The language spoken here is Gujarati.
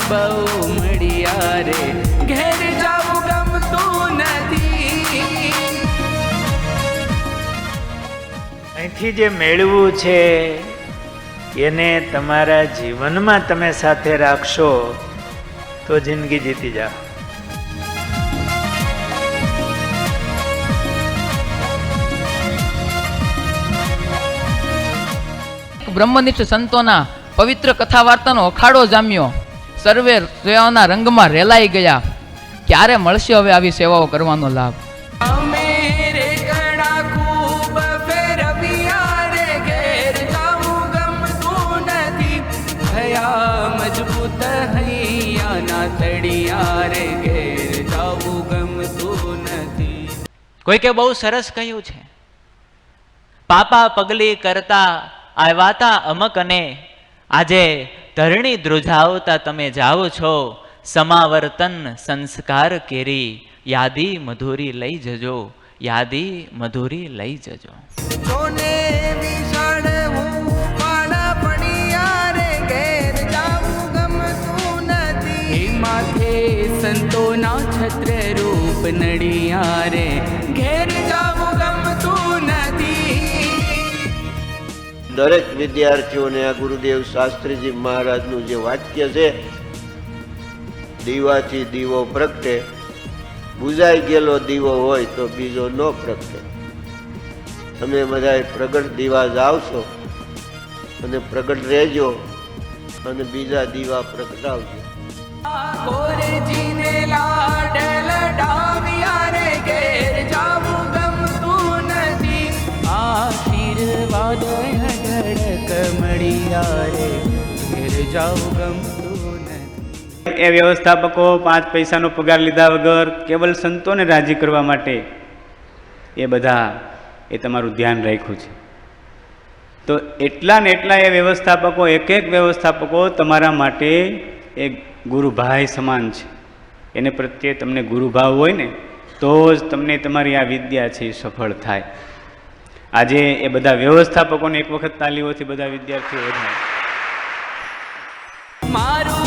બહુ મળ્યા રે, ઘેર જાવું ગમતું નથી. અહીંથી જે મેળવું છે એને તમારા જીવનમાં તમે સાથે રાખશો તો જિંદગી જીતી જાઓ. બ્રહ્મનિષ્ઠ સંતોના પવિત્ર કથા વાર્તાનો અખાડો જામ્યો. સર્વે સેવાઓના રંગમાં રેલાઈ ગયા. ક્યારે મળશે હવે આવી સેવાઓ કરવાનો લાભ? અમે રે ઘણા ખૂબ ફેરવ્યા રે, ઘેર જાવું ગમતું નથી. થયા મજબૂત હૈયાના તળિયા રે, ઘેર જાવું ગમતું નથી. કોઈકે બહુ સરસ કહ્યું છે, પાપા પગલી કરતા આવ્યાતા અમકને, આજે ધરણી ધ્રુજાવતા તમે જાઓ છો. સમાવર્તન સંસ્કાર કેરી, યાદી મધુરી લઈ જજો, યાદી મધુરી લઈ જજો. સોને વિશાળ હું પાણા પડિયા રે, ઘેર જાવું ગમતું નથી. માથે સંતોના છત્ર રૂપ નડિયા રે, ઘેર જાવું ગમતું નથી. દરેક વિદ્યાર્થીઓને આ ગુરુદેવ શાસ્ત્રીજી મહારાજનું જે વાક્ય છે, દીવાથી દીવો પ્રગટે, બુઝાઈ ગયેલો દીવો હોય તો બીજો ન પ્રગટે. તમે બધાય પ્રગટ દીવા જાવશો અને પ્રગટ રહેજો અને બીજા દીવા પ્રગટાવજો. કોરેજીને લાડ લડાવ્યા રે, ઘેર જાવું ગમતું નથી. આશીર્વાદ અઢળક મળ્યા રે, ઘેર જાવું ગમતું નથી. એ વ્યવસ્થાપકો 5 પૈસાનો પગાર લીધા વગર કેવલ સંતોને રાજી કરવા માટે એ બધા એ તમારું ધ્યાન રાખ્યું છે. તો એટલા ને એટલા એ વ્યવસ્થાપકો, એક એક વ્યવસ્થાપકો તમારા માટે એક ગુરુભાઈ સમાન છે. એને પ્રત્યે તમને ગુરુભાવ હોય ને તો જ તમને તમારી આ વિદ્યા છે એ સફળ થાય. આજે એ બધા વ્યવસ્થાપકોને એક વખત તાલીઓથી બધા વિદ્યાર્થીઓ વધારે. મારું